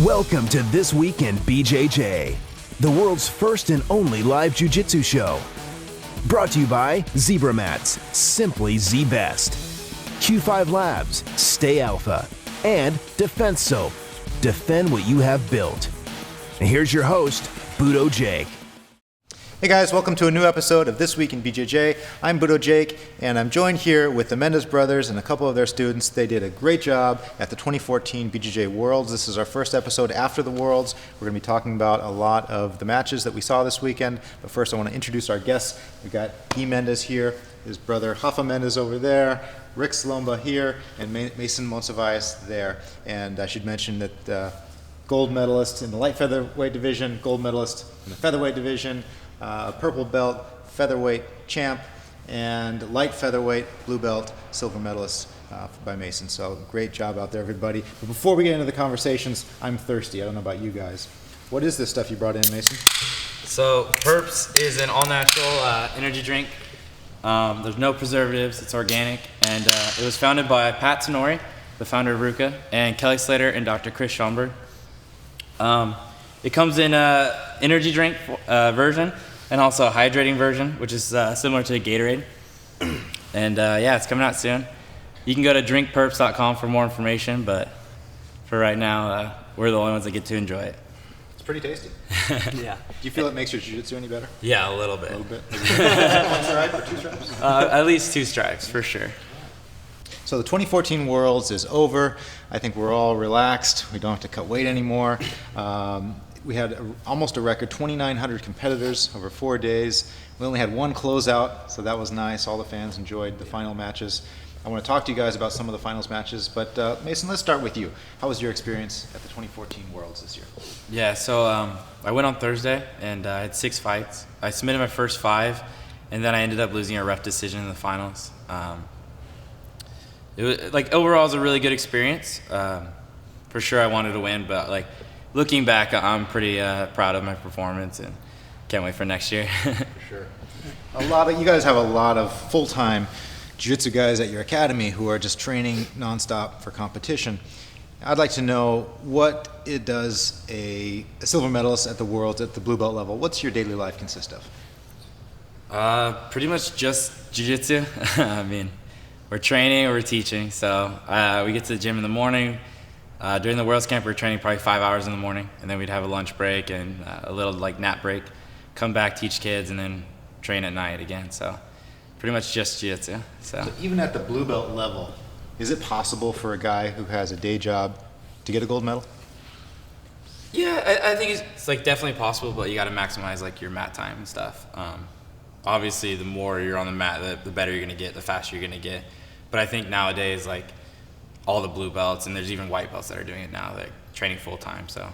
Welcome to This Week in BJJ, the world's first and only live jiu-jitsu show. Brought to you by Zebra Mats, simply Z-Best, Q5 Labs, Stay Alpha, and Defense Soap, defend what you have built. And here's your host, Budo Jake. Hey guys, welcome to a new episode of This Week in BJJ. I'm Budo Jake, and I'm joined here with the Mendes brothers and a couple of their students. They did a great job at the 2014 BJJ Worlds. This is our first episode after the Worlds. We're going to be talking about a lot of the matches that we saw this weekend. But first, I want to introduce our guests. We've got Gui Mendes here, his brother Rafa Mendes over there, Rick Slomba here, and Mason Monsevais there. And I should mention that gold medalist in the light featherweight division, gold medalist in the featherweight division, purple belt, featherweight champ, and light featherweight, blue belt, silver medalist by Mason. So great job out there, everybody. But before we get into the conversations, I'm thirsty. I don't know about you guys. What is this stuff you brought in, Mason? So Perps is an all-natural energy drink. There's no preservatives. It's organic, and it was founded by Pat Tenori, the founder of Ruka, and Kelly Slater and Dr. Chris Schomburg. It comes in an energy drink version and also a hydrating version, which is similar to a Gatorade. And yeah, it's coming out soon. You can go to drinkperps.com for more information, but for right now, we're the only ones that get to enjoy it. It's pretty tasty. Yeah. Do you feel it makes your jiu-jitsu any better? Yeah, a little bit. A little bit? One stripe or two stripes? At least 2 stripes, for sure. So the 2014 Worlds is over. I think we're all relaxed. We don't have to cut weight anymore. We had almost a record 2,900 competitors over 4 days. We only had one closeout, so that was nice. All the fans enjoyed the final matches. I want to talk to you guys about some of the finals matches, but Mason, let's start with you. How was your experience at the 2014 Worlds this year? Yeah, so I went on Thursday, and I had 6 fights. I submitted my first 5, and then I ended up losing a ref decision in the finals. It was, overall, it was a really good experience. For sure, I wanted to win, but looking back, I'm pretty proud of my performance and can't wait for next year. For sure. You guys have a lot of full-time jiu-jitsu guys at your academy who are just training nonstop for competition. I'd like to know what it does a silver medalist at the Worlds at the blue belt level. What's your daily life consist of? Pretty much just jiu-jitsu. I mean, we're training or we're teaching, so we get to the gym in the morning. During the Worlds Camp, we were training probably 5 hours in the morning, and then we'd have a lunch break and a little nap break, come back, teach kids, and then train at night again. So pretty much just jiu-jitsu. So even at the blue belt level, is it possible for a guy who has a day job to get a gold medal? Yeah, I think it's definitely possible, but you got to maximize your mat time and stuff. Obviously, the more you're on the mat, the better you're gonna get, the faster you're gonna get. But I think nowadays, all the blue belts, and there's even white belts that are doing it now, training full time. So,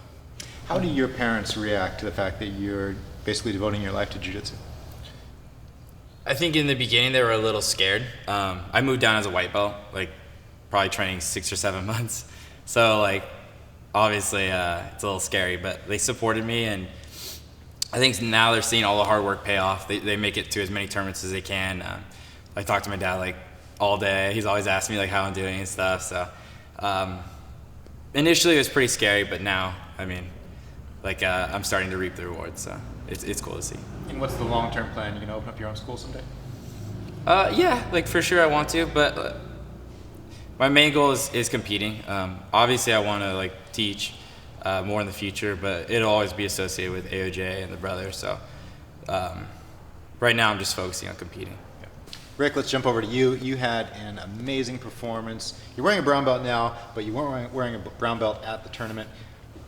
how do your parents react to the fact that you're basically devoting your life to jiu-jitsu? I think in the beginning they were a little scared. I moved down as a white belt, probably training 6 or 7 months. So obviously it's a little scary, but they supported me, and I think now they're seeing all the hard work pay off. They make it to as many tournaments as they can. I talk to my dad all day. He's always asking me how I'm doing and stuff. So initially it was pretty scary, but now, I mean, I'm starting to reap the rewards. So it's cool to see. And what's the long-term plan? You gonna open up your own school someday? Yeah, for sure I want to, but my main goal is competing. Obviously I want to teach more in the future, but it'll always be associated with AOJ and the brothers. So right now I'm just focusing on competing. Rick, let's jump over to you. You had an amazing performance. You're wearing a brown belt now, but you weren't wearing a brown belt at the tournament.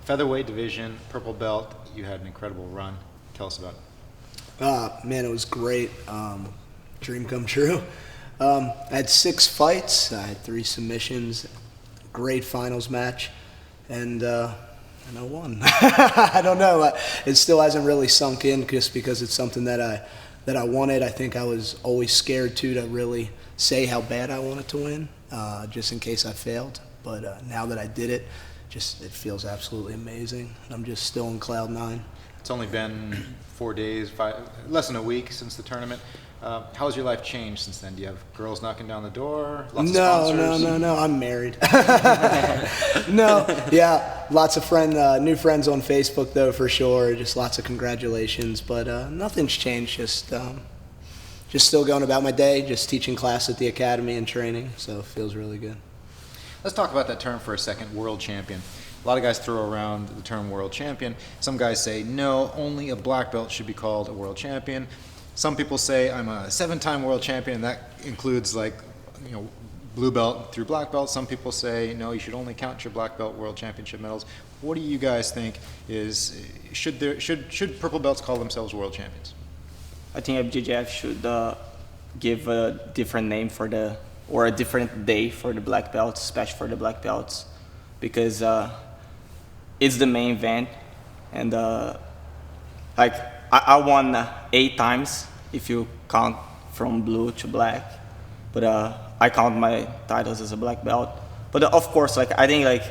Featherweight division, purple belt, you had an incredible run. Tell us about it. Man, it was great. Dream come true. I had 6 fights. I had 3 submissions. Great finals match. And I won. I don't know. It still hasn't really sunk in just because it's something that I wanted. I think I was always scared to really say how bad I wanted to win, just in case I failed. But now that I did it, it feels absolutely amazing. I'm just still in cloud 9. It's only been 4 days, less than a week since the tournament. How has your life changed since then? Do you have girls knocking down the door? Lots of sponsors? No. I'm married. No, yeah, lots of new friends on Facebook though for sure. Just lots of congratulations, but nothing's changed. Just still going about my day, just teaching class at the academy and training. So it feels really good. Let's talk about that term for a second, world champion. A lot of guys throw around the term world champion. Some guys say, no, only a black belt should be called a world champion. Some people say I'm a 7-time world champion, and that includes blue belt through black belt. Some people say, no, you should only count your black belt world championship medals. What do you guys think should purple belts call themselves world champions? I think BJJ should give a different name or a different day for the black belts, especially for the black belts, because it's the main event, and I won 8 times if you count from blue to black, but I count my titles as a black belt. But of course, I think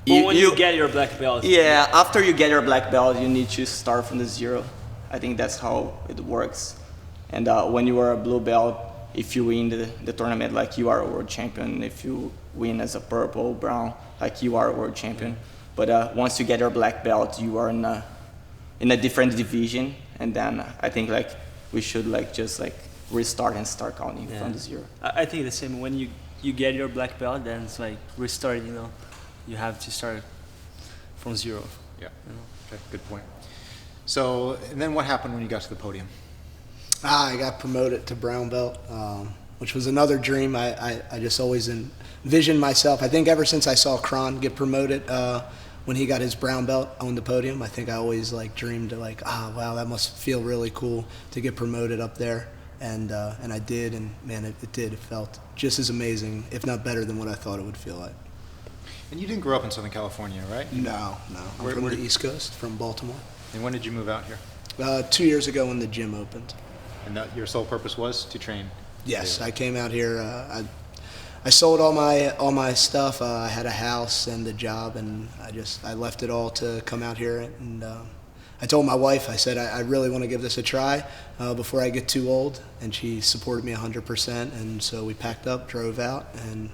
when you get your black belt. Yeah, after you get your black belt, you need to start from the zero. I think that's how it works. And when you are a blue belt, if you win the tournament, you are a world champion. If you win as a purple, brown, you are a world champion. But once you get your black belt, you are in a different division. And then I think we should just restart and start counting from the zero. I think the same. When you get your black belt, then it's restart. You have to start from zero. Yeah. Okay. Good point. So, and then what happened when you got to the podium? I got promoted to brown belt, which was another dream. I just always envisioned myself. I think ever since I saw Kron get promoted when he got his brown belt on the podium, I think I always dreamed wow, that must feel really cool to get promoted up there. And I did, and man, it did. It felt just as amazing, if not better than what I thought it would feel like. And you didn't grow up in Southern California, right? No. I'm from the East Coast, from Baltimore. And when did you move out here? 2 years ago when the gym opened. And your sole purpose was to train? Yes, I came out here. I sold all my stuff. I had a house and a job, and I left it all to come out here. And I told my wife, I said, I really want to give this a try before I get too old. And she supported me 100%. And so we packed up, drove out, and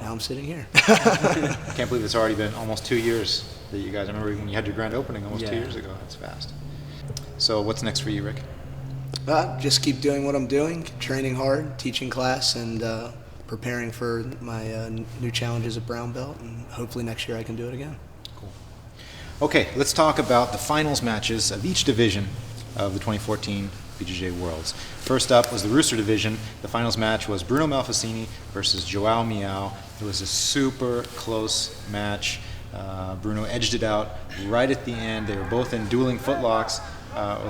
now I'm sitting here. I can't believe it's already been almost 2 years that you guys, I remember when you had your grand opening almost 2 years ago. That's fast. So what's next for you, Rick? Just keep doing what I'm doing, training hard, teaching class, and preparing for my new challenges at brown belt, and hopefully next year I can do it again. Cool. Okay, let's talk about the finals matches of each division of the 2014 BJJ Worlds. First up was the Rooster division. The finals match was Bruno Malfacini versus Joao Miao. It was a super close match. Bruno edged it out right at the end. They were both in dueling footlocks.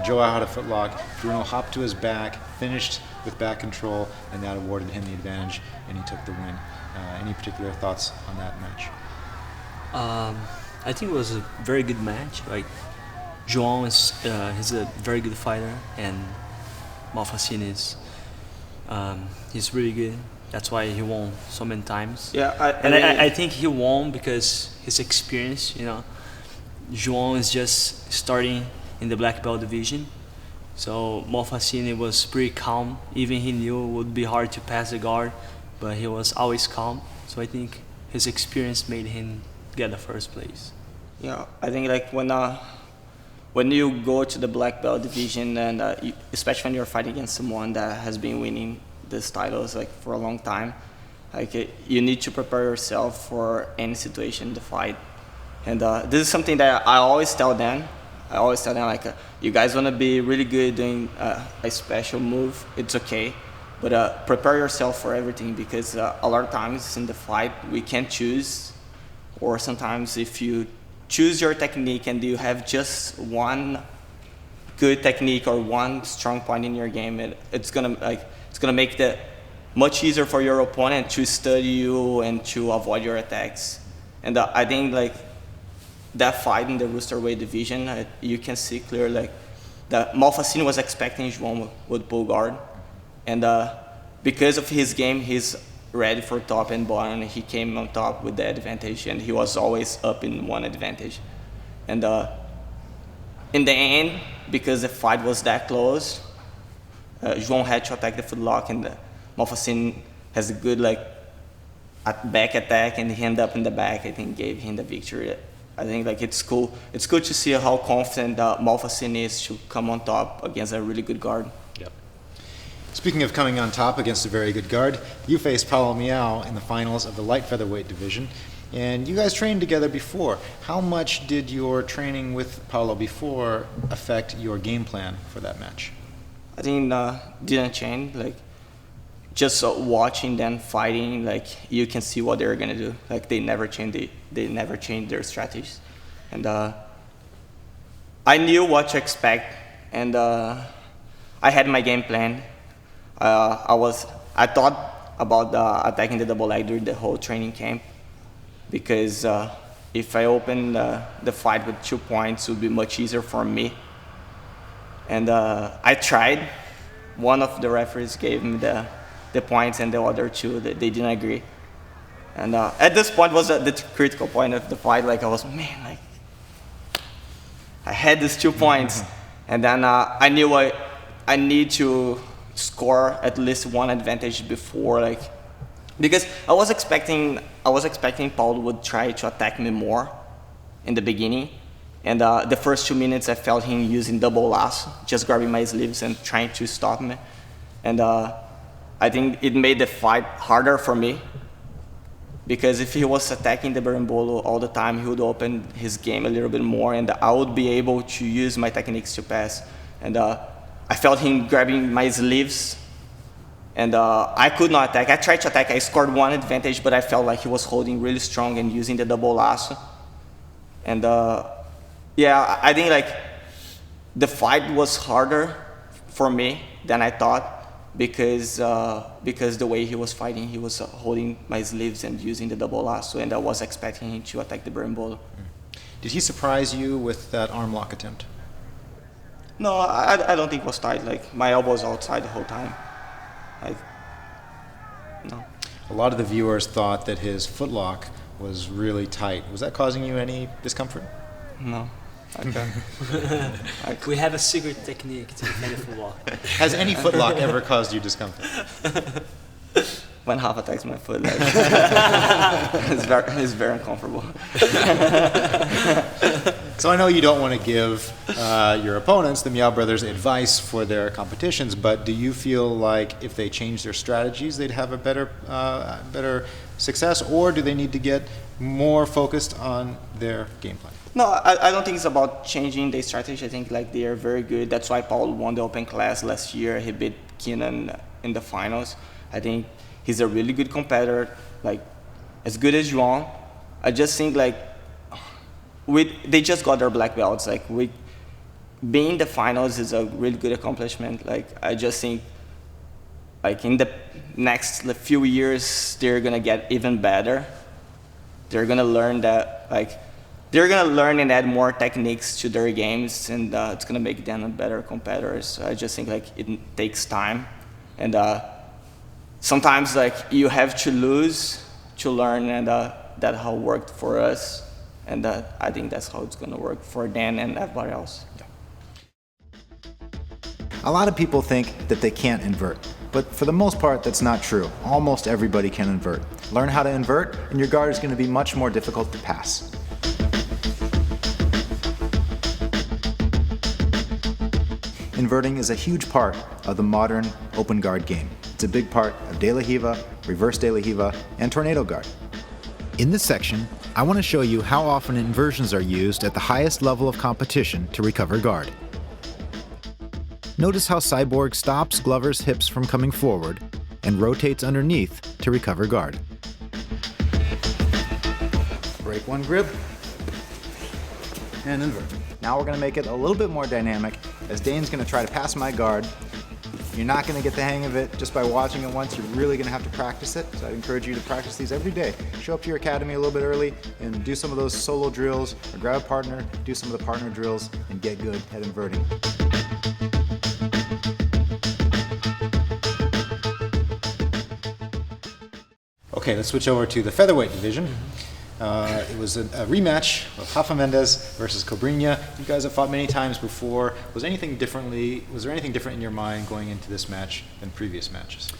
Joao had a footlock. Bruno hopped to his back, finished with back control, and that awarded him the advantage, and he took the win. Any particular thoughts on that match? I think it was a very good match. João he's a very good fighter, and Malfacini he's really good. That's why he won so many times. Yeah, I think he won because his experience. João is just starting in the black belt division, so Malfacini was pretty calm. Even he knew it would be hard to pass the guard, but he was always calm. So I think his experience made him get the first place. Yeah, I think when you go to the black belt division, and especially when you're fighting against someone that has been winning these titles for a long time, you need to prepare yourself for any situation to fight. And this is something that I always tell them. You guys want to be really good doing a special move, it's okay, but prepare yourself for everything, because a lot of times in the fight we can't choose, or sometimes if you choose your technique and you have just one good technique or one strong point in your game, it's gonna make it much easier for your opponent to study you and to avoid your attacks. And I think that fight in the Rooster weight division, you can see clearly that Malfacini was expecting João would pull guard, and because of his game, he's ready for top and bottom. He came on top with the advantage, and he was always up in one advantage. And in the end, because the fight was that close, João had to attack the footlock, and Monsevais has a good like back attack, and he ended up in the back. I think gave him the victory. I think like it's cool. It's good to see how confident Monsevais is to come on top against a really good guard. Yep. Speaking of coming on top against a very good guard, you faced Paulo Miao in the finals of the light featherweight division, and you guys trained together before. How much did your training with Paulo before affect your game plan for that match? I think didn't change. Like just watching them fighting, like you can see what they're gonna do. Like they never change. They never change their strategies, and I knew what to expect, and I had my game plan. I thought about attacking the double leg during the whole training camp, because if I open the fight with 2 points, it would be much easier for me. And I tried. One of the referees gave me the points, and the other two, they didn't agree. And at this point was the critical point of the fight. Like I was, man, like I had these 2 points, and then I knew I need to score at least one advantage before, like, because I was expecting Paulo would try to attack me more in the beginning, and the first 2 minutes I felt him using double lasso, just grabbing my sleeves and trying to stop me, and I think it made the fight harder for me, because if he was attacking the berimbolo all the time, he would open his game a little bit more, and I would be able to use my techniques to pass. And I felt him grabbing my sleeves, and I could not attack. I tried to attack. I scored one advantage, but I felt like he was holding really strong and using the double lasso. And yeah, I think like the fight was harder for me than I thought, because the way he was fighting, he was holding my sleeves and using the double lasso, and I was expecting him to attack the berimbolo. Did he surprise you with that arm lock attempt? No, I don't think it was tight. Like my elbow was outside the whole time. No. A lot of the viewers thought that his footlock was really tight. Was that causing you any discomfort? No. We have a secret technique to defend a footlock. Has any footlock ever caused you discomfort? When Rafa attacks my foot, like, it's very uncomfortable. So I know you don't want to give your opponents, the Miao brothers, advice for their competitions, but do you feel like if they change their strategies, they'd have a better success, or do they need to get more focused on their game plan? No, I don't think it's about changing the strategy. I think like they are very good. That's why Paulo won the open class last year. He beat Keenan in the finals. I think he's a really good competitor, like as good as João. I just think like they just got their black belts. Like being in the finals is a really good accomplishment. Like I just think like in the next few years they're gonna get even better. They're gonna learn that like. They're gonna learn and add more techniques to their games, and it's gonna make them better competitors. So I just think like it takes time, and sometimes like you have to lose to learn, and that how it worked for us, and I think that's how it's gonna work for Dan and everybody else. A lot of people think that they can't invert, but for the most part that's not true. Almost everybody can invert. Learn how to invert, and your guard is gonna be much more difficult to pass. Inverting is a huge part of the modern open guard game. It's a big part of De La Riva, reverse De La Riva, and tornado guard. In this section, I want to show you how often inversions are used at the highest level of competition to recover guard. Notice how Cyborg stops Glover's hips from coming forward and rotates underneath to recover guard. Break one grip and invert. Now we're going to make it a little bit more dynamic, as Dane's going to try to pass my guard. You're not going to get the hang of it just by watching it once. You're really going to have to practice it. So I'd encourage you to practice these every day. Show up to your academy a little bit early and do some of those solo drills, or grab a partner, do some of the partner drills, and get good at inverting. Okay, let's switch over to the featherweight division. It was a rematch of Rafa Mendes versus Cobrinha. You guys have fought many times before. Was there anything different in your mind going into this match than previous matches?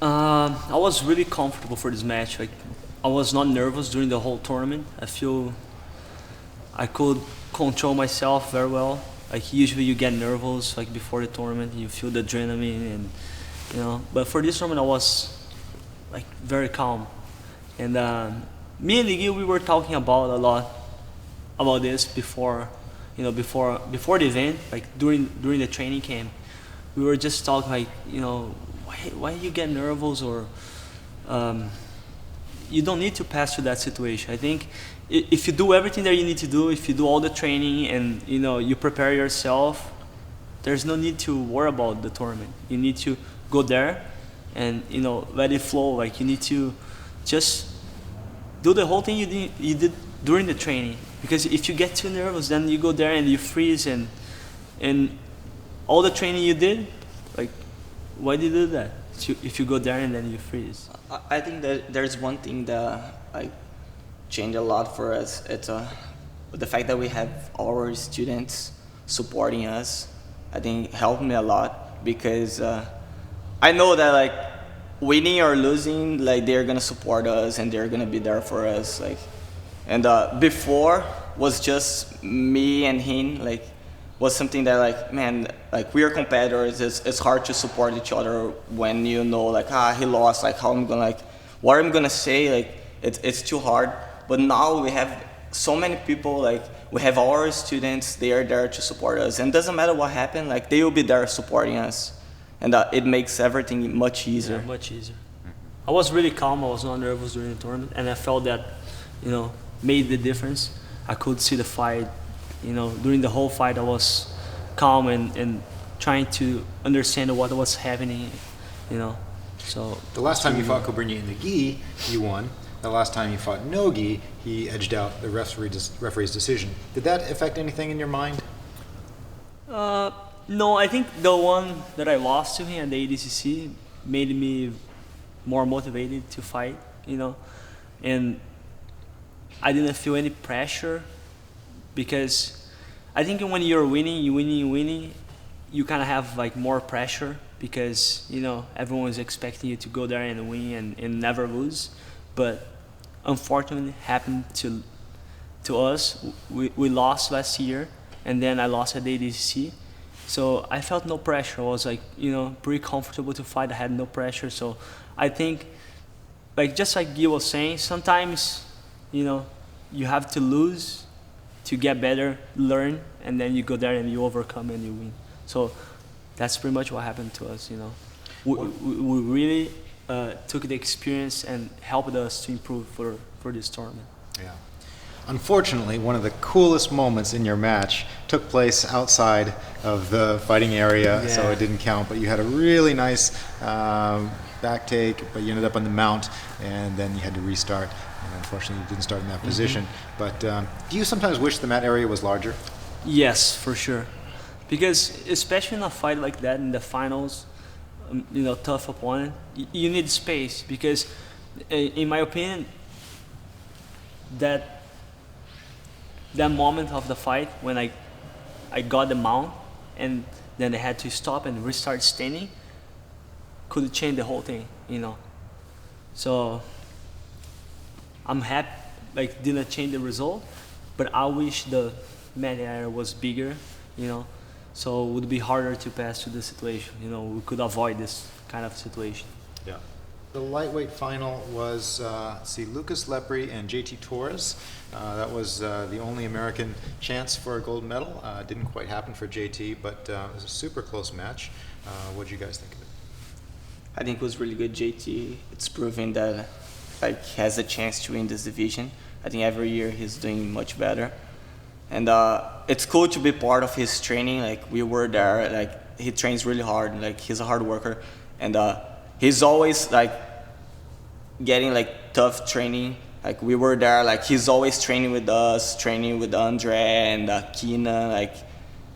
I was really comfortable for this match. Like, I was not nervous during the whole tournament. I feel I could control myself very well. Like, usually you get nervous like before the tournament, you feel the adrenaline, and But for this tournament, I was like very calm. And me and Gui, we were talking about a lot about this before, before the event, like during the training camp. We were just talking like, why you get nervous, or you don't need to pass through that situation. I think if you do everything that you need to do, if you do all the training and you prepare yourself, there's no need to worry about the tournament. You need to go there and let it flow. Like, you need to just do the whole thing you did during the training. Because if you get too nervous, then you go there and you freeze, and all the training you did, like, why did you do that? If you go there and then you freeze. I think that there's one thing that changed a lot for us. It's the fact that we have our students supporting us. I think helped me a lot, because I know that like winning or losing, like they're gonna support us and they're gonna be there for us. Like, and before was just me and him. Like, was something that like, man, like we are competitors. It's hard to support each other when he lost. Like, how I'm gonna what I'm gonna say. Like, it's too hard. But now we have so many people. Like, we have our students. They are there to support us, and doesn't matter what happened. Like, they will be there supporting us, and it makes everything much easier. Yeah, much easier. I was really calm. I was not nervous during the tournament, and I felt that, made the difference. I could see the fight. During the whole fight, I was calm and trying to understand what was happening. So the last time you fought Cobrinha in the gi, you won. The last time you fought no gi, he edged out the referee's decision. Did that affect anything in your mind? No, I think the one that I lost to him at the ADCC made me more motivated to fight, and I didn't feel any pressure, because I think when you're winning, you kind of have like more pressure, because everyone is expecting you to go there and win and never lose. But unfortunately, happened to us. We lost last year, and then I lost at the ADCC. So I felt no pressure. I was like, pretty comfortable to fight. I had no pressure. So I think, like, just like Gui was saying, sometimes, you have to lose to get better, learn, and then you go there and you overcome and you win. So that's pretty much what happened to us. We really took the experience and helped us to improve for this tournament. Yeah. Unfortunately, one of the coolest moments in your match took place outside of the fighting area, so it didn't count. But you had a really nice back take, but you ended up on the mount, and then you had to restart. And unfortunately, you didn't start in that position. But do you sometimes wish the mat area was larger? Yes, for sure. Because especially in a fight like that, in the finals, tough opponent, you need space. Because in my opinion, that moment of the fight when I got the mount and then I had to stop and restart standing could change the whole thing, So I'm happy, like, didn't change the result, but I wish the mat area was bigger, so it would be harder to pass through the situation. We could avoid this kind of situation. Yeah. The lightweight final was, Lucas Lepre and JT Torres. That was the only American chance for a gold medal. Didn't quite happen for JT, but it was a super close match. What did you guys think of it? I think it was really good. JT, it's proving that he has a chance to win this division. I think every year he's doing much better. And it's cool to be part of his training. Like, we were there, like, he trains really hard, like, he's a hard worker. And he's always like getting like tough training. Like, we were there, like, he's always training with us, training with Andre and Kina. Like,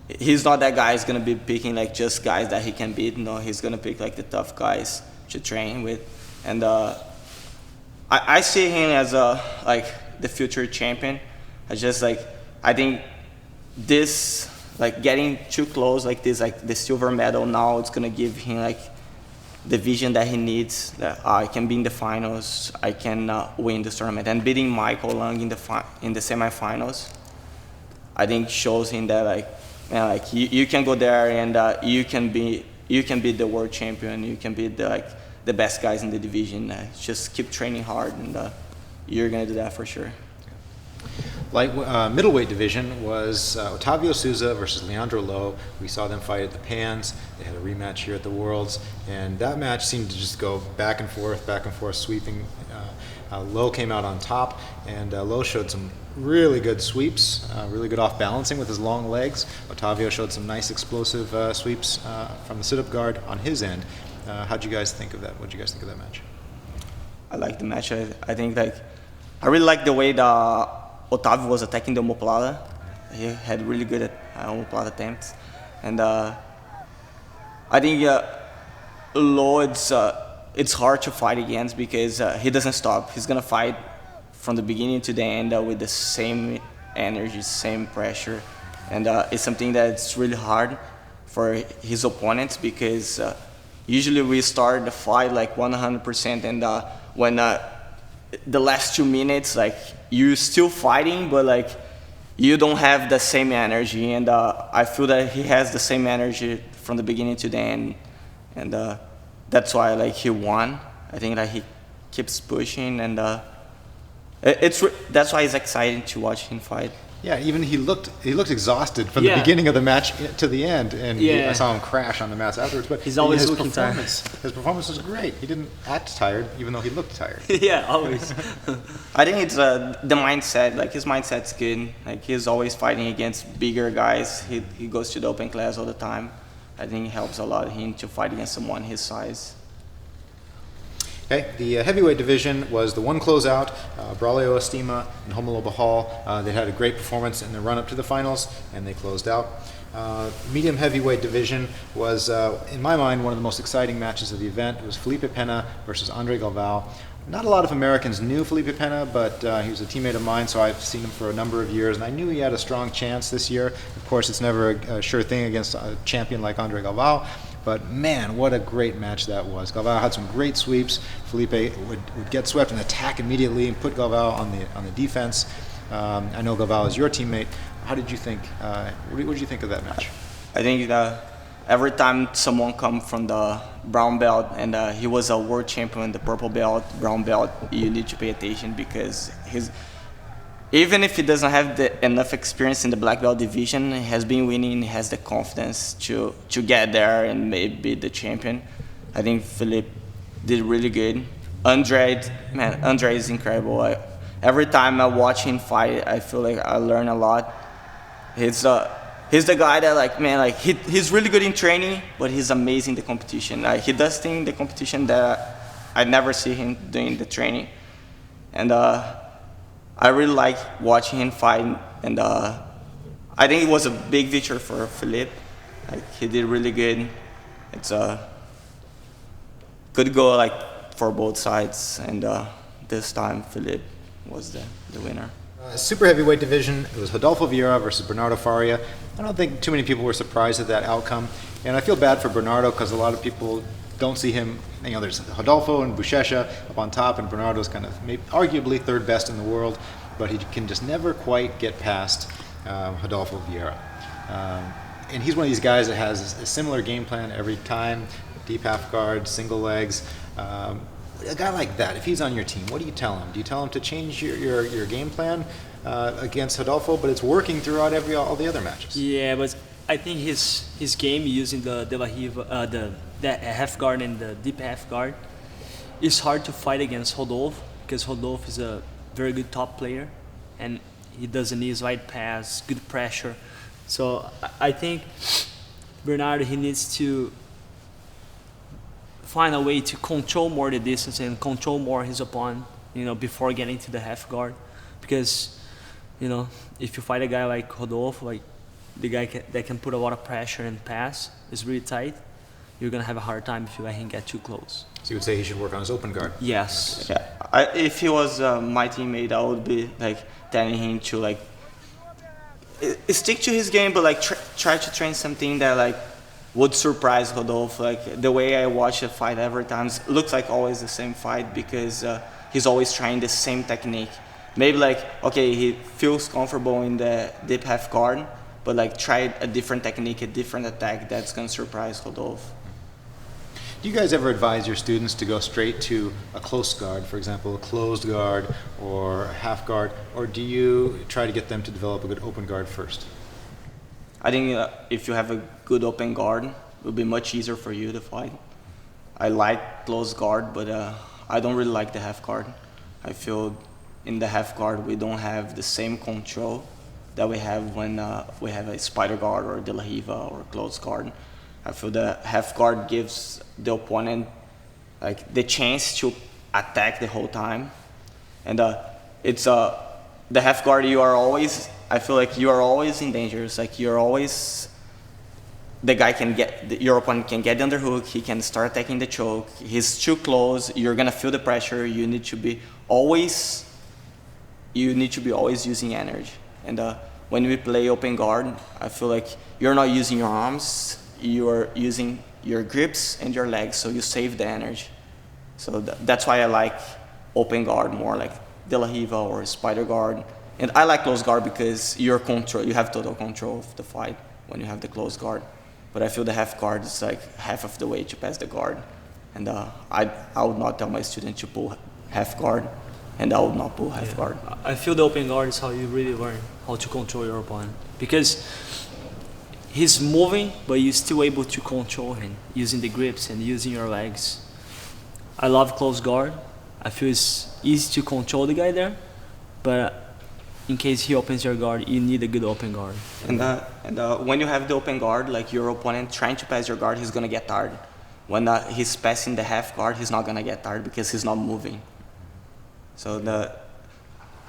he's not that guy who's gonna be picking like just guys that he can beat. No, he's gonna pick like the tough guys to train with. And I see him as the future champion. I think this, getting too close like this, the silver medal now, it's gonna give him the vision that he needs, that I can be in the finals, I can win this tournament. And beating Michael Lang in the semifinals, I think shows him that you can go there and you can be the world champion, you can be the best guys in the division. Just keep training hard, and you're gonna do that for sure. Middleweight division was Otavio Souza versus Leandro Lo. We saw them fight at the Pans. They had a rematch here at the Worlds, and that match seemed to just go back and forth, sweeping. Lo came out on top, and Lo showed some really good sweeps, really good off balancing with his long legs. Otavio showed some nice explosive sweeps from the sit-up guard on his end. How'd you guys think of that? What did you guys think of that match? I like the match. I think I really like the way that Otavio was attacking the omoplata. He had really good omoplata attempts, and I think Lo, it's hard to fight against because he doesn't stop. He's gonna fight from the beginning to the end with the same energy, same pressure, and it's something that's really hard for his opponents because usually we start the fight 100%, and when the last 2 minutes, you're still fighting, but you don't have the same energy, and I feel that he has the same energy from the beginning to the end, and that's why he won. I think that he keeps pushing, and that's why it's exciting to watch him fight. Yeah, even he looked exhausted from the beginning of the match to the end, and I saw him crash on the mats afterwards. But he's always looking tired. His performance was great. He didn't act tired, even though he looked tired. Yeah, always. I think it's the mindset. His mindset's good. He's always fighting against bigger guys. He goes to the open class all the time. I think it helps a lot him to fight against someone his size. Okay, the heavyweight division was the one closeout, Braulio Estima and Romulo Bahal. They had a great performance in the run-up to the finals, and they closed out. Medium heavyweight division was, in my mind, one of the most exciting matches of the event. It was Felipe Pena versus Andre Galvao. Not a lot of Americans knew Felipe Pena, but he was a teammate of mine, so I've seen him for a number of years, and I knew he had a strong chance this year. Of course, it's never a sure thing against a champion like Andre Galvao. But man, what a great match that was. Galvao had some great sweeps. Felipe would get swept and attack immediately and put Galvao on the defense. I know Galvao is your teammate. How did you think? What did you think of that match? I think every time someone comes from the brown belt and he was a world champion, the purple belt, brown belt, you need to pay attention because even if he doesn't have enough experience in the black belt division, he has been winning, he has the confidence to get there and maybe be the champion. I think Felipe did really good. Andre is incredible. Every time I watch him fight, I feel like I learn a lot. He's the guy that he's really good in training, but he's amazing in the competition. He does things in the competition that I never see him doing the training. And I really like watching him fight, and I think it was a big victory for Felipe. He did really good. It's a good goal for both sides, and this time Felipe was the winner. Super heavyweight division, it was Rodolfo Vieira versus Bernardo Faria. I don't think too many people were surprised at that outcome, and I feel bad for Bernardo because a lot of people don't see him. There's Rodolfo and Buchecha up on top, and Bernardo's kind of arguably third best in the world, but he can just never quite get past Rodolfo Vieira. And he's one of these guys that has a similar game plan every time, deep half guard, single legs. A guy like that, if he's on your team, what do you tell him? Do you tell him to change your game plan against Rodolfo, but it's working throughout all the other matches? Yeah, but I think his game using the half guard and the deep half guard is hard to fight against Rodolfo because Rodolfo is a very good top player and he doesn't need wide pass, good pressure. So I think Bernardo, he needs to find a way to control more the distance and control more his opponent, before getting to the half guard, because if you fight a guy like Rodolfo, the guy that can put a lot of pressure and pass, is really tight. you're gonna have a hard time if you let him get too close. So you would say he should work on his open guard? Yes. Yeah. If he was my teammate, I would be like telling him to like stick to his game, but like try to train something that like would surprise Rodolfo. Like the way I watch a fight every time looks like always the same fight because he's always trying the same technique. Maybe like, okay, he feels comfortable in the deep half guard, but like try a different technique, a different attack that's gonna surprise Rodolfo. Do you guys ever advise your students to go straight to a close guard, for example, a closed guard or a half guard, or do you try to get them to develop a good open guard first? I think if you have a good open guard, it will be much easier for you to fight. I like close guard, but I don't really like the half guard. I feel in the half guard we don't have the same control that we have when we have a spider guard or De La Riva or close guard. I feel the half guard gives the opponent like the chance to attack the whole time, and it's the half guard. I feel like you are always in danger. It's like you're always the guy your opponent can get the underhook. He can start attacking the choke. He's too close. You're gonna feel the pressure. You need to be always using energy. And when we play open guard, I feel like you're not using your arms. You're using your grips and your legs, so you save the energy. So that's why I like open guard more, like De La Riva or spider guard. And I like close guard because you have total control of the fight when you have the close guard. But I feel the half guard is like half of the way to pass the guard. And I would not tell my student to pull half guard, and I would not pull half guard. I feel the open guard is how you really learn how to control your opponent, because he's moving, but you're still able to control him using the grips and using your legs. I love close guard. I feel it's easy to control the guy there, but in case he opens your guard, you need a good open guard. And when you have the open guard, like your opponent trying to pass your guard, he's gonna get tired. When he's passing the half guard, he's not gonna get tired because he's not moving. So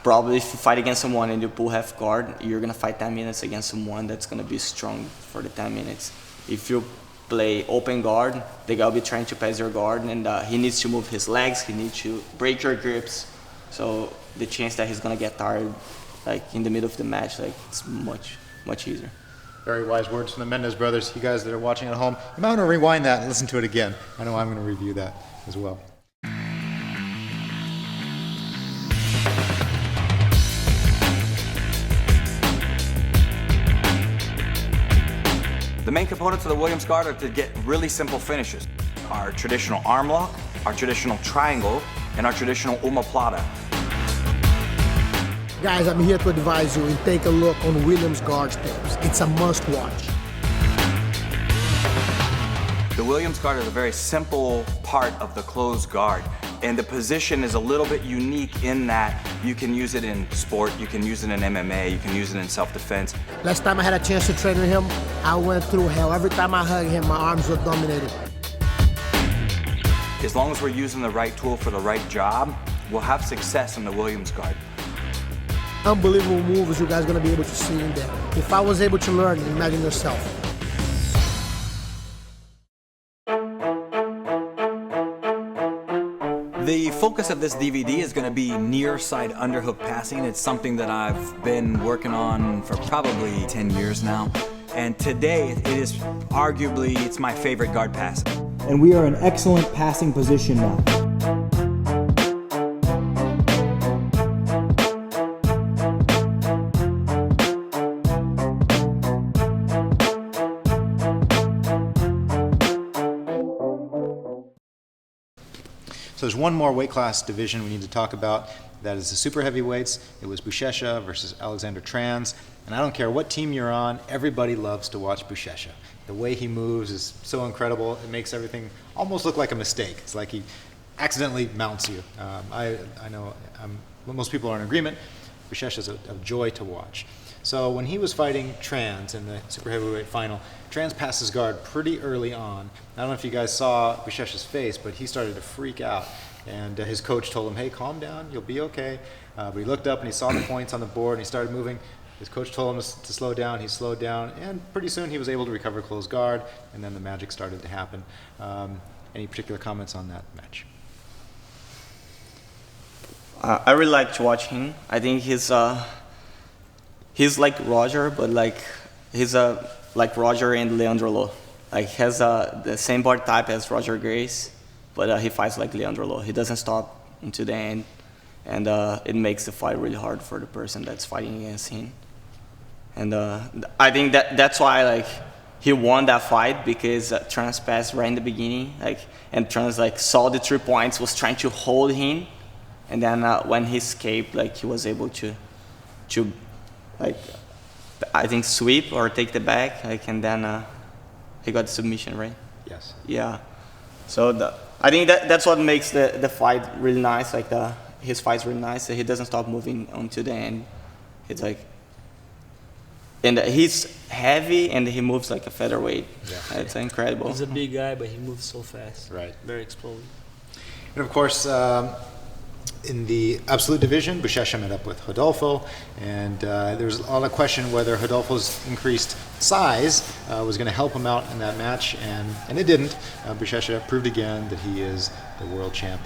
probably if you fight against someone and you pull half guard, you're gonna fight 10 minutes against someone that's gonna be strong for the 10 minutes. If you play open guard, the guy will be trying to pass your guard, and he needs to move his legs, he needs to break your grips. So the chance that he's gonna get tired, like in the middle of the match, like it's much easier. Very wise words from the Mendes brothers. You guys that are watching at home, you might want to rewind that and listen to it again. I know I'm going to review that as well. The main components of the Williams guard are to get really simple finishes. Our traditional arm lock, our traditional triangle, and our traditional omoplata. Guys, I'm here to advise you and take a look on Williams guard steps. It's a must watch. The Williams guard is a very simple part of the closed guard, and the position is a little bit unique in that you can use it in sport, you can use it in MMA, you can use it in self-defense. Last time I had a chance to train with him, I went through hell. Every time I hugged him, my arms were dominated. As long as we're using the right tool for the right job, we'll have success in the Williams guard. Unbelievable moves you guys are going to be able to see in there. If I was able to learn, imagine yourself. The focus of this DVD is going to be near side underhook passing. It's something that I've been working on for probably 10 years now. And today it's my favorite guard pass. And we are in excellent passing position now. So there's one more weight class division we need to talk about. That is the super heavyweights. It was Buchecha versus Alexander Trans. And I don't care what team you're on, everybody loves to watch Buchecha. The way he moves is so incredible. It makes everything almost look like a mistake. It's like he accidentally mounts you. I know most people are in agreement. Buchecha is a joy to watch. So when he was fighting Trans in the super heavyweight final, Trans passed his guard pretty early on. I don't know if you guys saw Buchecha's face, but he started to freak out. And his coach told him, hey, calm down, you'll be okay. But he looked up and he saw the points on the board and he started moving. His coach told him to slow down. He slowed down, and pretty soon he was able to recover closed guard, and then the magic started to happen. Any particular comments on that match? I really like to watch him. I think he's like Roger, but like he's like Roger and Leandro Lo. Like he has the same body type as Roger Grace, but he fights like Leandro Lo. He doesn't stop into the end, and it makes the fight really hard for the person that's fighting against him. And I think that's why like he won that fight, because Trans passed right in the beginning, like, and Trans like saw the 3 points, was trying to hold him. And then when he escaped, like he was able to like, I think sweep or take the back, like, and then he got the submission, right? Yes. Yeah. So I think that's what makes the fight really nice. Like his fight's really nice. He doesn't stop moving onto the end. It's like, and he's heavy and he moves like a featherweight. Yeah. It's incredible. He's a big guy, but he moves so fast. Right. Very explosive. And of course, in the absolute division, Buchecha met up with Rodolfo, and there was a lot of question whether Rodolfo's increased size was going to help him out in that match, and it didn't. Buchecha proved again that he is the world champ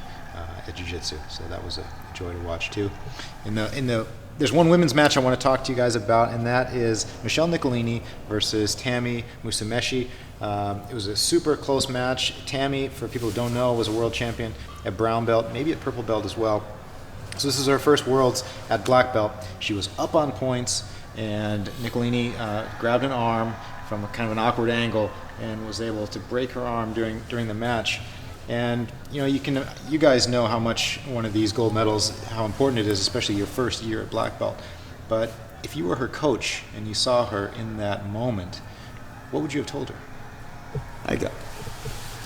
at Jiu-Jitsu, so that was a joy to watch too. There's one women's match I want to talk to you guys about, and that is Michelle Nicolini versus Tammy Musameshi. It was a super close match. Tammy, for people who don't know, was a world champion at brown belt, maybe at purple belt as well. So this is her first worlds at black belt. She was up on points, and Nicolini grabbed an arm from a kind of an awkward angle and was able to break her arm during the match. And you guys know how much one of these gold medals, how important it is, especially your first year at black belt. But if you were her coach and you saw her in that moment, what would you have told her?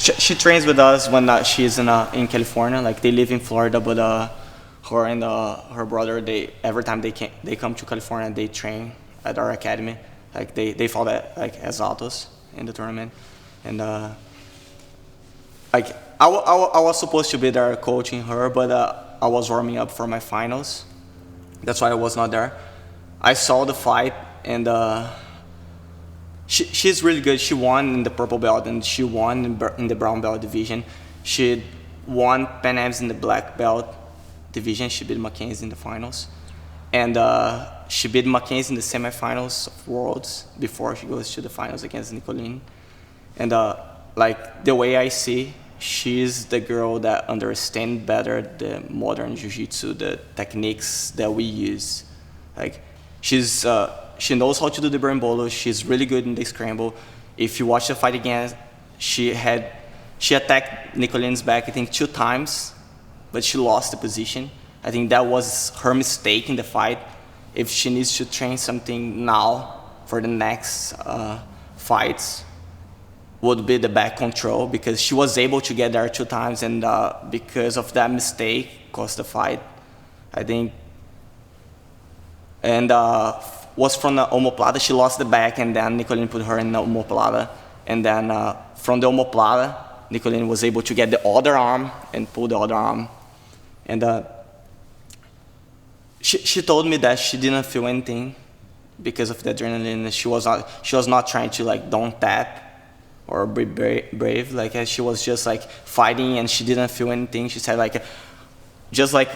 She trains with us when she's in California. Like they live in Florida, but her and her brother, every time they come to California, they train at our academy. Like they fought like as autos in the tournament, and like I was supposed to be there coaching her, but I was warming up for my finals. That's why I was not there. I saw the fight, and she's really good. She won in the purple belt, and she won in the brown belt division. She won Pan Ams in the black belt division. She beat Mackenzie in the finals, and she beat Mackenzie in the semifinals of Worlds before she goes to the finals against Nicolini. And like the way I see, she's the girl that understands better the modern jiu-jitsu, the techniques that we use. Like she knows how to do the berimbolo. She's really good in the scramble. If you watch the fight again, she attacked Nicolini's back, I think 2 times, but she lost the position. I think that was her mistake in the fight. If she needs to train something now for the next fights, would be the back control, because she was able to get there 2 times, and because of that mistake, cost the fight, I think. And was from the omoplata. She lost the back, and then Nicolini put her in the omoplata. And then from the omoplata, Nicolini was able to get the other arm and pull the other arm. And she told me that she didn't feel anything because of the adrenaline. She was not trying to like don't tap or be brave. Like she was just like fighting, and she didn't feel anything. She said like, just like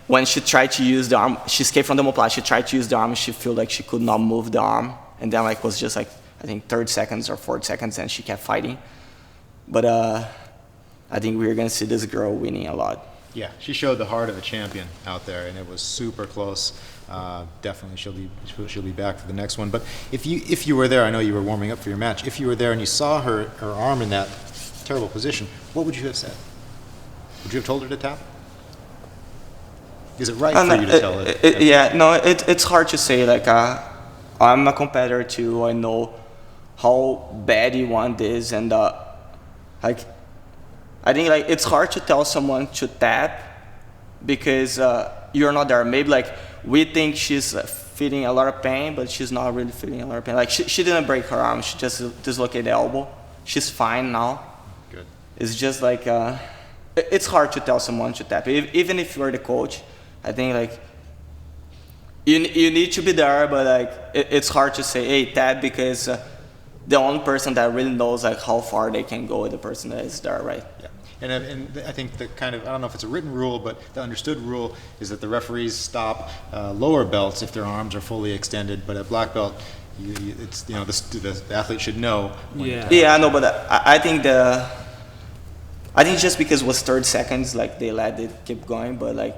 when she tried to use the arm, she escaped from the omoplata. She tried to use the arm, and she felt like she could not move the arm, and then like was just like I think 30 seconds or 40 seconds, and she kept fighting. But I think we're gonna see this girl winning a lot. Yeah, she showed the heart of a champion out there, and it was super close. Definitely, she'll be back for the next one. But if you were there, I know you were warming up for your match. If you were there and you saw her arm in that terrible position, what would you have said? Would you have told her to tap? Is it right for you to tell her? Yeah, no, it's hard to say. Like I'm a competitor too. I know how bad you want this, and like I think like it's hard to tell someone to tap because you're not there. Maybe like we think she's feeling a lot of pain, but she's not really feeling a lot of pain. Like she didn't break her arm. She just dislocated the elbow. She's fine now. Good. It's just like it's hard to tell someone to tap. Even if you're the coach, I think like you need to be there, but like it's hard to say, hey, that, because the only person that really knows like how far they can go is the person that is there, right? Yeah. And I think the kind of, I don't know if it's a written rule, but the understood rule is that the referees stop lower belts if their arms are fully extended, but at black belt, it's, you know, the athlete should know. Yeah, I know, but I think just because it was 30 seconds, like they let it keep going, but like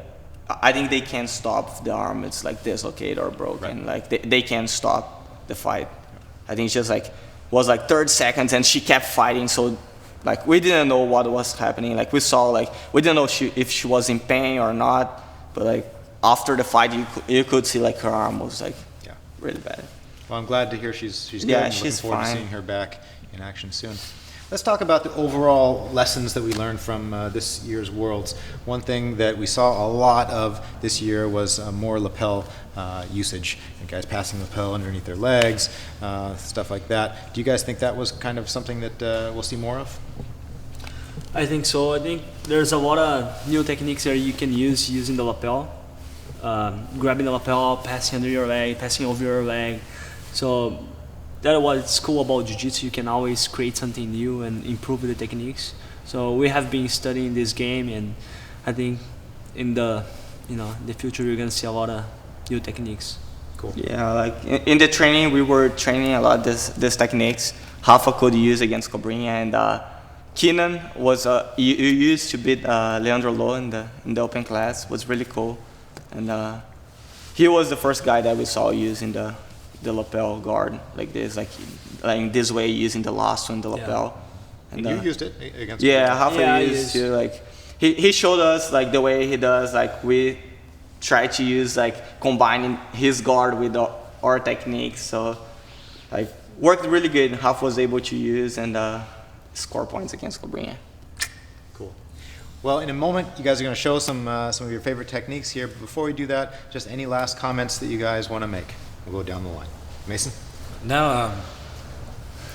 I think they can't stop if the arm it's like dislocated or broken. Right. Like they can't stop the fight. I think it's just like was like 30 seconds and she kept fighting, so like we didn't know what was happening. Like we saw, like we didn't know if she was in pain or not, but like after the fight you could see like her arm was like really bad. Well, I'm glad to hear she's good. Yeah, and she's looking forward fine. to seeing her back in action soon. Let's talk about the overall lessons that we learned from this year's Worlds. One thing that we saw a lot of this year was more lapel usage, and guys passing lapel underneath their legs, stuff like that. Do you guys think that was kind of something that we'll see more of? I think so. I think there's a lot of new techniques that you can use using the lapel. Grabbing the lapel, passing under your leg, passing over your leg. So that's what's cool about Jiu-Jitsu. You can always create something new and improve the techniques. So we have been studying this game, and I think in the future we're gonna see a lot of new techniques. Cool. Yeah, like in the training we were training a lot these techniques Rafa could use against Cobrinha, and Keenan was you used to beat Leandro Lo in the open class. Was really cool, and he was the first guy that we saw using the lapel guard like this, like this way, using the last one, the lapel. And you used it against Rafa used to, like he showed us like the way he does, like we try to use like combining his guard with our techniques, so like worked really good. Rafa was able to use and score points against Cobrinha. Cool. Well, in a moment, you guys are going to show some of your favorite techniques here. But before we do that, just any last comments that you guys want to make. We'll go down the line. Mason? No,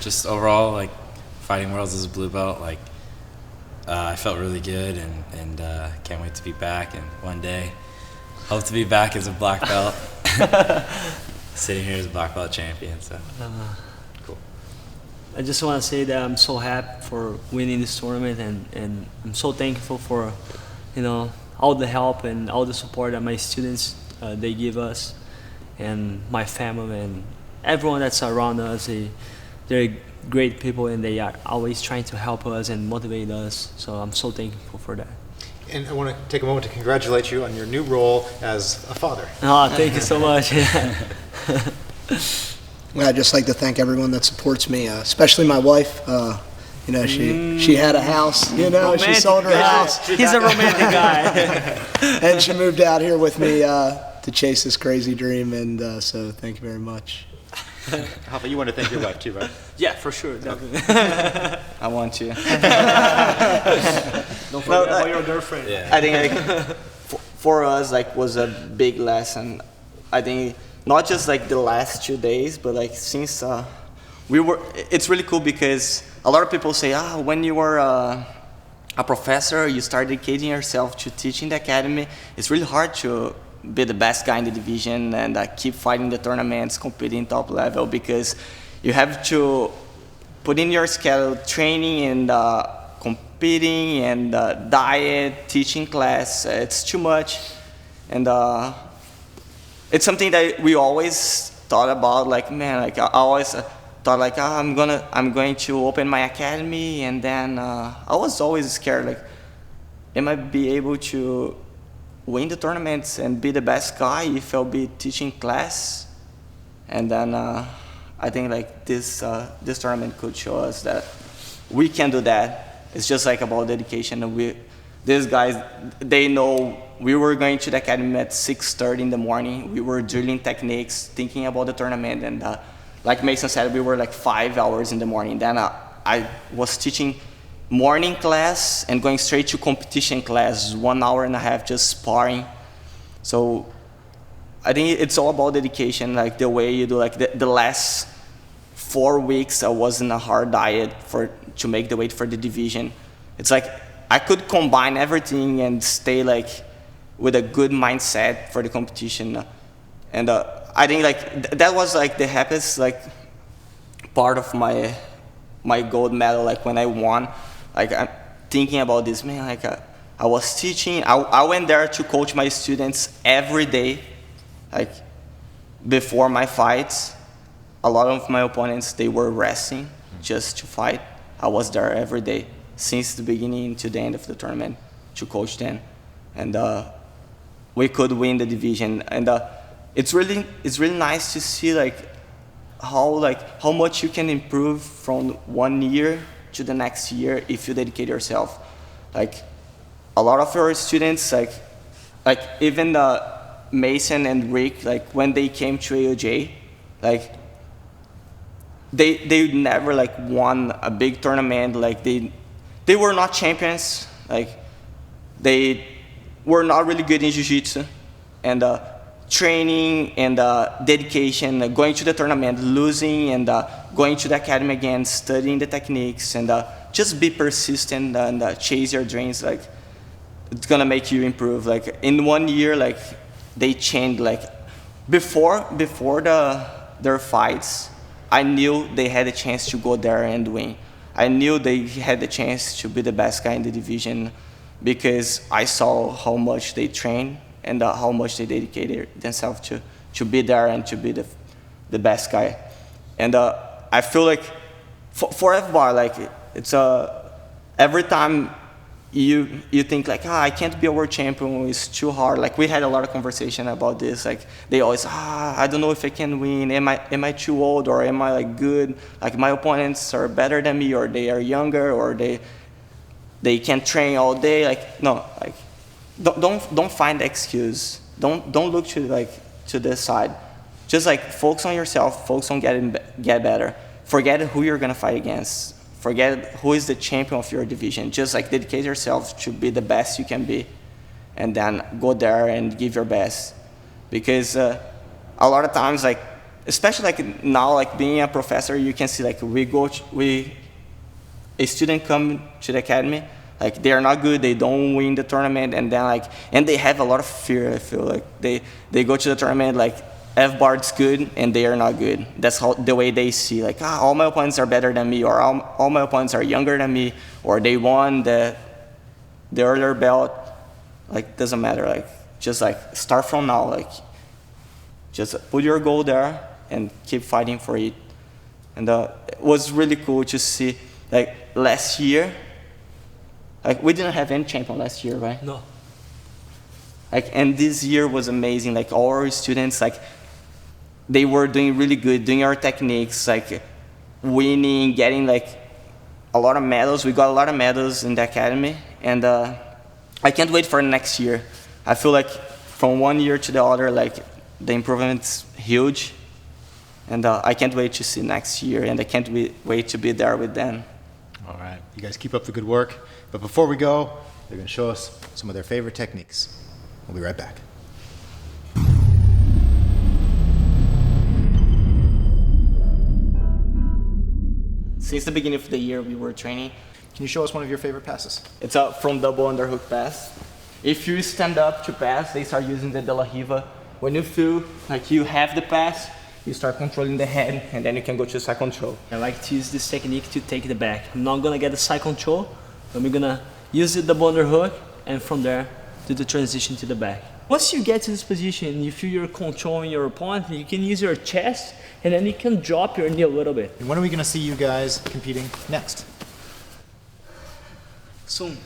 just overall, like fighting Worlds as a blue belt, like I felt really good, and can't wait to be back. And one day, hope to be back as a black belt, sitting here as a black belt champion. So cool. I just want to say that I'm so happy for winning this tournament, and I'm so thankful for, all the help and all the support that my students they give us, and my family and everyone that's around us. They're great people, and they are always trying to help us and motivate us. So I'm so thankful for that. And I want to take a moment to congratulate you on your new role as a father. Oh, thank you so much. Well, I'd just like to thank everyone that supports me, especially my wife. She had a house, she sold her house. He's a romantic guy. And she moved out here with me to chase this crazy dream, and so thank you very much. Rafa, you want to thank your wife too, right? Yeah, for sure, definitely. I want to. Don't forget about your girlfriend. Yeah. I think like, for us, like, was a big lesson. I think not just like the last 2 days, but like since it's really cool because a lot of people say, when you were a professor, you start dedicating yourself to teaching the academy. It's really hard to be the best guy in the division and keep fighting the tournaments, competing top level, because you have to put in your schedule training and competing and diet, teaching class. It's too much, and it's something that we always thought about. Like, man, like I always thought like, I'm going to open my academy, and then I was always scared, like, am I be able to win the tournaments and be the best guy if I'll be teaching class? And then I think like this tournament could show us that we can do that. It's just like about dedication. And these guys, they know we were going to the academy at 6:30 in the morning. We were drilling techniques, thinking about the tournament, and like Mason said, we were like 5 hours in the morning. Then I was teaching morning class and going straight to competition class, 1 hour and a half just sparring. So I think it's all about dedication, like the way you do. Like the last 4 weeks I was in a hard diet to make the weight for the division. It's like I could combine everything and stay like with a good mindset for the competition. And I think like that was like the happiest like part of my gold medal. Like when I won, like I'm thinking about this, man. Like I was teaching. I went there to coach my students every day, like before my fights. A lot of my opponents, they were resting just to fight. I was there every day since the beginning to the end of the tournament to coach them, and we could win the division. And it's really nice to see like how much you can improve from 1 year to the next year if you dedicate yourself. Like a lot of your students, like even Mason and Rick, like when they came to AOJ, like they never like won a big tournament. Like they were not champions. Like they were not really good in jiu-jitsu, and training and dedication, going to the tournament, losing, and going to the academy again, studying the techniques, and just be persistent and chase your dreams. Like it's gonna make you improve. Like in 1 year, like they changed. Like before their fights, I knew they had a chance to go there and win. I knew they had the chance to be the best guy in the division because I saw how much they trained and how much they dedicated themselves to be there and to be the best guy. And I feel like for F-bar, like it's every time you think like, I can't be a world champion, it's too hard. Like we had a lot of conversation about this. Like they always, I don't know if I can win. Am I too old, or am I like good? Like my opponents are better than me, or they are younger, or they can train all day. Like no, like don't find excuse. Don't look to this side. Just like focus on yourself. Focus on get better. Forget who you're gonna fight against. Forget who is the champion of your division. Just like dedicate yourself to be the best you can be, and then go there and give your best. Because a lot of times, like especially like now, like being a professor, you can see like a student come to the academy, like they are not good, they don't win the tournament, and then and they have a lot of fear. I feel like they go to the tournament like F-bar is good and they are not good. That's the way they see, like all my opponents are better than me, or all my opponents are younger than me, or they won the earlier belt. Like doesn't matter. Like just like start from now. Like just put your goal there and keep fighting for it. And it was really cool to see. Like last year, like we didn't have any champion last year, right? No. Like, and this year was amazing. Like all our students, like they were doing really good, doing our techniques, like winning, getting like a lot of medals. We got a lot of medals in the academy, and I can't wait for next year. I feel like from 1 year to the other, like the improvement's huge, and I can't wait to see next year, and I can't wait to be there with them. All right, you guys keep up the good work. But before we go, they're going to show us some of their favorite techniques. We'll be right back. Since the beginning of the year, we were training. Can you show us one of your favorite passes? It's a from double underhook pass. If you stand up to pass, they start using the De La Riva. When you feel like you have the pass, you start controlling the head, and then you can go to side control. I like to use this technique to take the back. I'm not gonna get the side control, but we're gonna use the double underhook, and from there, do the transition to the back. Once you get to this position, you feel you're controlling your opponent, you can use your chest, and then you can drop your knee a little bit. And when are we going to see you guys competing next? Soon.